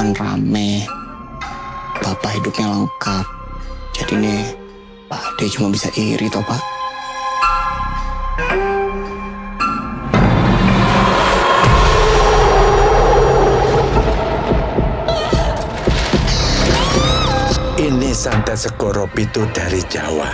kan rame, bapak hidupnya lengkap. Jadi nih, Pak Ade cuma bisa iri toh Pak. Ini santet Segoro Pitu dari Jawa.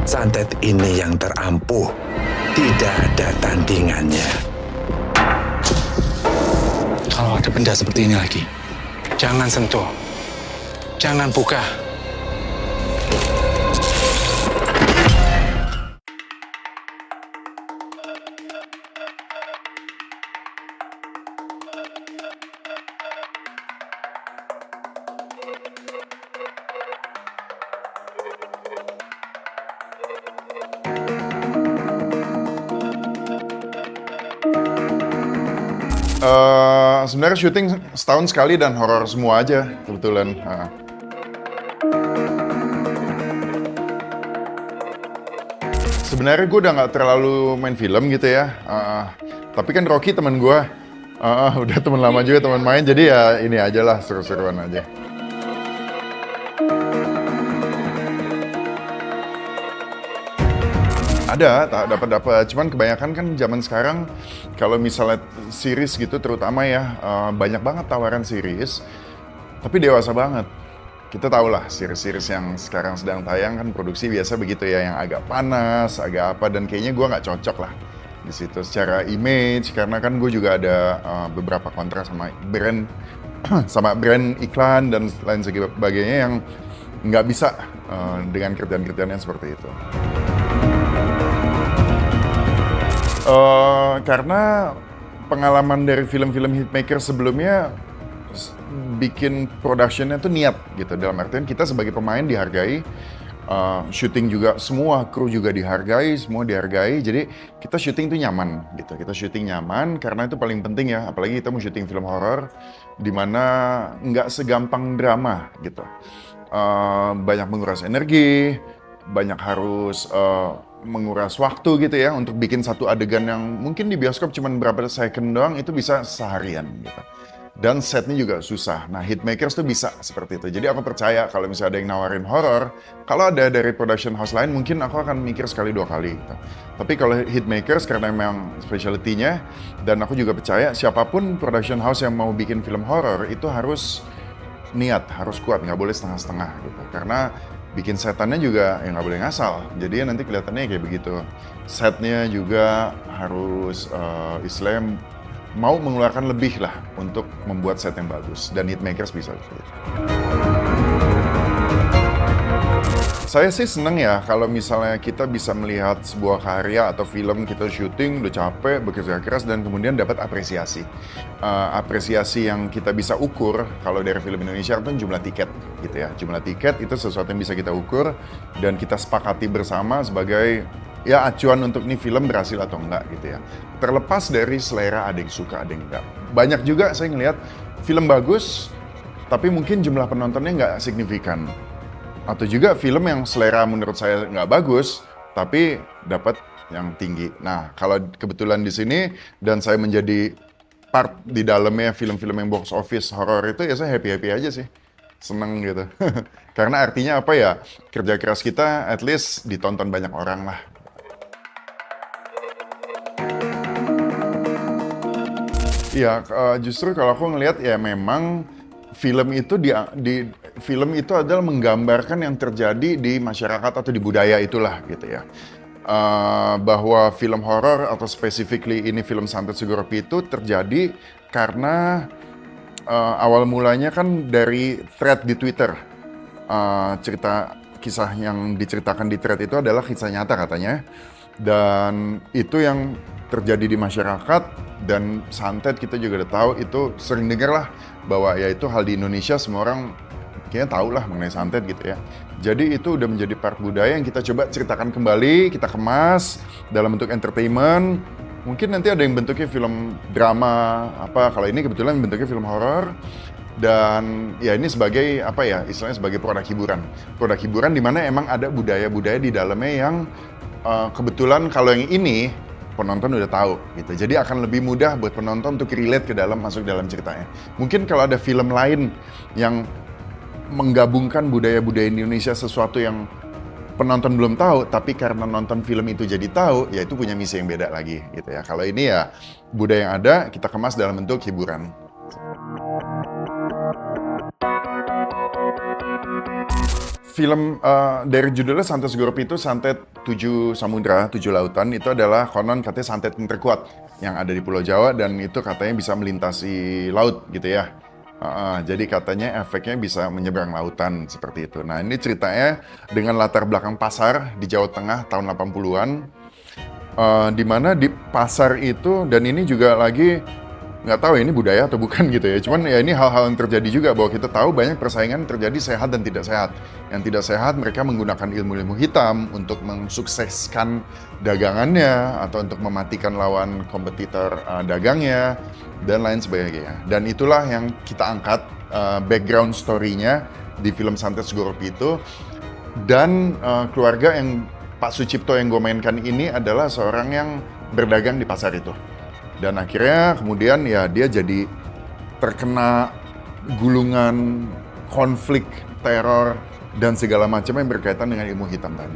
Santet ini yang terampuh, tidak ada tandingannya. Kalau ada benda seperti ini lagi, jangan sentuh, jangan buka. Sebenarnya syuting setahun sekali dan horor semua aja kebetulan. Sebenarnya gue udah nggak terlalu main film gitu ya. Tapi kan Rocky teman gue, udah teman lama juga teman main. Jadi ya ini aja lah seru-seruan aja. Ada, dapat. Cuman kebanyakan kan zaman sekarang kalau misalnya series gitu terutama ya banyak banget tawaran series, tapi dewasa banget. Kita tahu lah series-series yang sekarang sedang tayang kan produksi biasa begitu ya, yang agak panas, agak apa, dan kayaknya gue nggak cocok lah di situ secara image karena kan gue juga ada beberapa kontrak sama brand sama brand iklan dan lain sebagainya yang nggak bisa dengan kerjaan-kerjaan yang seperti itu. Karena pengalaman dari film-film hitmaker sebelumnya bikin productionnya tuh niat gitu. Dalam artian kita sebagai pemain dihargai, syuting juga semua kru juga dihargai, semua dihargai. Jadi kita syuting tuh nyaman gitu. Kita syuting nyaman karena itu paling penting ya. Apalagi kita mau syuting film horor di mana nggak segampang drama gitu. Banyak menguras energi, banyak harus menguras waktu gitu ya untuk bikin satu adegan yang mungkin di bioskop cuma berapa second doang itu bisa seharian gitu. Dan setnya juga susah. Nah, hitmakers tuh bisa seperti itu. Jadi aku percaya kalau misalnya ada yang nawarin horor, kalau ada dari production house lain mungkin aku akan mikir sekali dua kali gitu. Tapi kalau hitmakers karena memang specialty-nya dan aku juga percaya siapapun production house yang mau bikin film horor itu harus niat, harus kuat, nggak boleh setengah-setengah gitu. Karena bikin setannya juga ya nggak boleh ngasal, jadi nanti kelihatannya kayak begitu. Setnya juga harus Islam mau mengeluarkan lebih lah untuk membuat set yang bagus dan hitmakers bisa seperti itu. Saya sih seneng ya kalau misalnya kita bisa melihat sebuah karya atau film kita syuting udah capek, bekerja keras dan kemudian dapat apresiasi. Apresiasi yang kita bisa ukur kalau dari film Indonesia itu jumlah tiket gitu ya. Jumlah tiket itu sesuatu yang bisa kita ukur dan kita sepakati bersama sebagai ya acuan untuk nih film berhasil atau enggak gitu ya. Terlepas dari selera ada yang suka ada yang enggak. Banyak juga saya ngelihat film bagus tapi mungkin jumlah penontonnya nggak signifikan. Atau juga film yang selera menurut saya nggak bagus, tapi dapat yang tinggi. Nah, kalau kebetulan di sini dan saya menjadi part di dalamnya film-film yang box office horror itu, ya saya happy-happy aja sih. Seneng gitu. Karena artinya apa ya, kerja keras kita at least ditonton banyak orang lah. Iya, justru kalau aku ngelihat ya memang film itu film itu adalah menggambarkan yang terjadi di masyarakat atau di budaya itulah gitu ya. Bahwa film horor atau specifically ini film Santet Segoro Pitu terjadi karena awal mulanya kan dari thread di Twitter. Cerita kisah yang diceritakan di thread itu adalah kisah nyata katanya. Dan itu yang terjadi di masyarakat dan santet kita juga udah tahu itu sering dengar lah bahwa ya itu hal di Indonesia semua orang kayaknya tahu lah mengenai santet gitu ya. Jadi itu udah menjadi part budaya yang kita coba ceritakan kembali, kita kemas dalam bentuk entertainment. Mungkin nanti ada yang bentuknya film drama apa, kalau ini kebetulan bentuknya film horor. Dan ya ini sebagai apa ya, istilahnya sebagai produk hiburan. Produk hiburan di mana emang ada budaya-budaya di dalamnya yang kebetulan kalau yang ini penonton udah tahu gitu. Jadi akan lebih mudah buat penonton untuk relate ke dalam, masuk dalam ceritanya. Mungkin kalau ada film lain yang menggabungkan budaya-budaya Indonesia, sesuatu yang penonton belum tahu, tapi karena nonton film itu jadi tahu, ya itu punya misi yang beda lagi gitu ya. Kalau ini ya budaya yang ada kita kemas dalam bentuk hiburan. Film dari judulnya Santet Segorop itu santet 7 samudra, 7 lautan, itu adalah konon katanya santet yang terkuat yang ada di Pulau Jawa, dan itu katanya bisa melintasi laut gitu ya. Jadi katanya efeknya bisa menyeberang lautan seperti itu. Nah ini ceritanya dengan latar belakang pasar di Jawa Tengah tahun 80-an, di mana di pasar itu, dan ini juga lagi nggak tahu ini budaya atau bukan gitu ya. Cuman ya ini hal-hal yang terjadi juga, bahwa kita tahu banyak persaingan terjadi sehat dan tidak sehat. Yang tidak sehat mereka menggunakan ilmu-ilmu hitam untuk mensukseskan dagangannya atau untuk mematikan lawan kompetitor dagangnya dan lain sebagainya. Dan itulah yang kita angkat background story-nya di film Santet Segorop itu. Dan keluarga yang Pak Sucipto yang gue mainkan ini adalah seorang yang berdagang di pasar itu. Dan akhirnya kemudian ya dia jadi terkena gulungan konflik, teror, dan segala macam yang berkaitan dengan ilmu hitam tadi.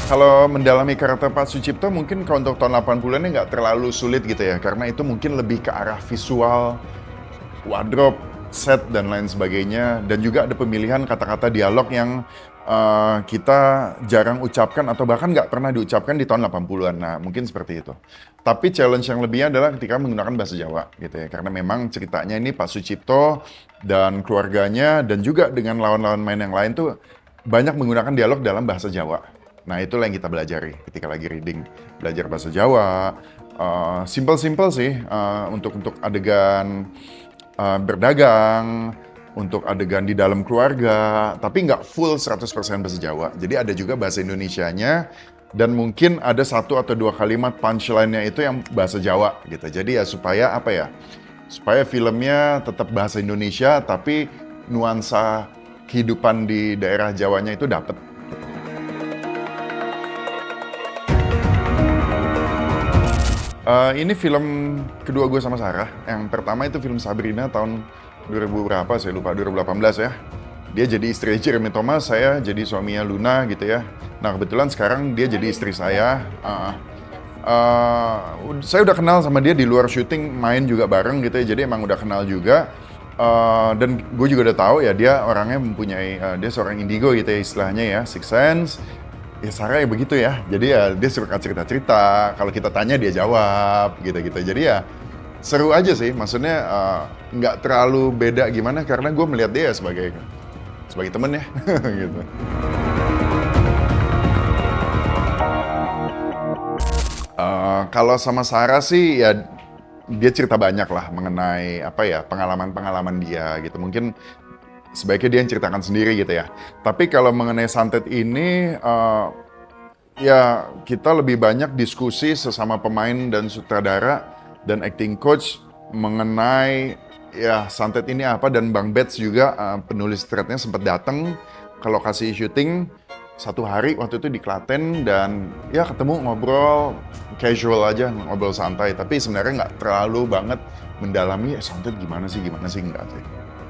Kalau mendalami karakter Pak Sucipto mungkin kalau untuk tahun 80-an ini nggak terlalu sulit gitu ya, karena itu mungkin lebih ke arah visual, wardrobe, set, dan lain sebagainya. Dan juga ada pemilihan kata-kata dialog yang kita jarang ucapkan atau bahkan nggak pernah diucapkan di tahun 80-an. Nah, mungkin seperti itu. Tapi challenge yang lebihnya adalah ketika menggunakan bahasa Jawa gitu ya. Karena memang ceritanya ini Pak Sucipto dan keluarganya dan juga dengan lawan-lawan main yang lain tuh banyak menggunakan dialog dalam bahasa Jawa. Nah, itulah yang kita pelajari ketika lagi reading. Belajar bahasa Jawa. Simple-simple sih untuk adegan berdagang, untuk adegan di dalam keluarga, tapi nggak full 100% bahasa Jawa. Jadi ada juga bahasa Indonesianya, dan mungkin ada 1 atau 2 kalimat punchline-nya itu yang bahasa Jawa gitu. Jadi ya supaya apa ya? Supaya filmnya tetap bahasa Indonesia, tapi nuansa kehidupan di daerah Jawanya itu dapet. Ini film kedua gue sama Sarah. Yang pertama itu film Sabrina tahun 2000 berapa, saya lupa, 2018 ya. Dia jadi istri Jeremy Thomas, saya jadi suaminya Luna gitu ya. Nah kebetulan sekarang dia jadi istri saya. Saya udah kenal sama dia di luar syuting, main juga bareng gitu ya, jadi emang udah kenal juga. Dan gue juga udah tahu ya dia orangnya mempunyai, dia seorang indigo gitu ya istilahnya ya, Sixth Sense. Ya Sarah ya begitu ya, jadi ya dia suka cerita-cerita, kalau kita tanya dia jawab gitu-gitu. Jadi ya seru aja sih, maksudnya nggak terlalu beda gimana, karena gue melihat dia sebagai temen ya gitu. Kalau sama Sarah sih ya dia cerita banyak lah mengenai apa ya, pengalaman-pengalaman dia gitu. Mungkin sebaiknya dia yang ceritakan sendiri gitu ya. Tapi kalau mengenai santet ini ya kita lebih banyak diskusi sesama pemain dan sutradara dan acting coach mengenai ya santet ini apa. Dan Bang Bets juga penulis threadnya sempat datang ke lokasi syuting 1 hari waktu itu di Klaten, dan ya ketemu ngobrol casual aja, ngobrol santai, tapi sebenarnya nggak terlalu banget mendalami santet gimana sih enggak sih.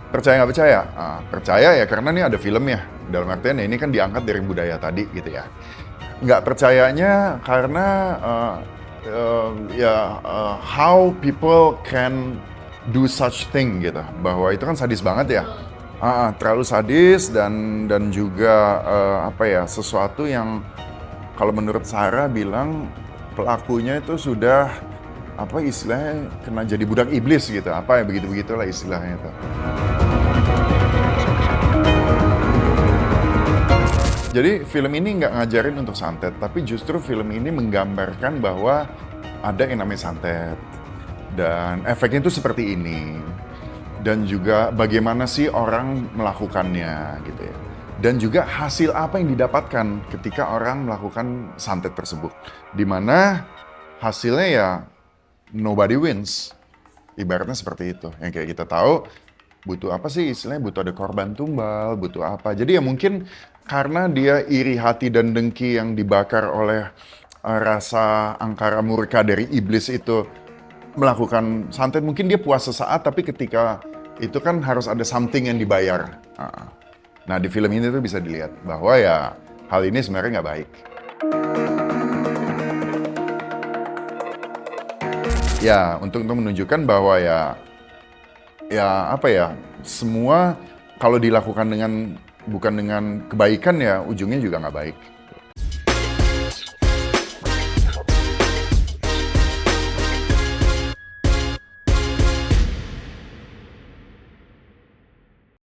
Percaya nggak percaya? Percaya ya karena ini ada filmnya, dalam artian ya ini kan diangkat dari budaya tadi gitu ya. Nggak percayanya karena how people can do such thing gitu, bahwa itu kan sadis banget ya. Terlalu sadis dan juga apa ya, sesuatu yang kalau menurut Sarah bilang pelakunya itu sudah apa istilahnya kena jadi budak iblis gitu, apa ya begitulah istilahnya itu. Jadi film ini nggak ngajarin untuk santet, tapi justru film ini menggambarkan bahwa ada yang namanya santet dan efeknya itu seperti ini. Dan juga bagaimana sih orang melakukannya gitu ya. Dan juga hasil apa yang didapatkan ketika orang melakukan santet tersebut. Dimana hasilnya ya nobody wins. Ibaratnya seperti itu. Yang kayak kita tahu butuh apa sih istilahnya, butuh ada korban tumbal, butuh apa. Jadi ya mungkin karena dia iri hati dan dengki yang dibakar oleh rasa angkara murka dari iblis itu melakukan santet, mungkin dia puas sesaat, tapi ketika itu kan harus ada something yang dibayar. Nah di film ini tuh bisa dilihat bahwa ya hal ini sebenarnya nggak baik. Ya untuk menunjukkan bahwa ya apa ya, semua kalau dilakukan bukan dengan kebaikan ya ujungnya juga nggak baik.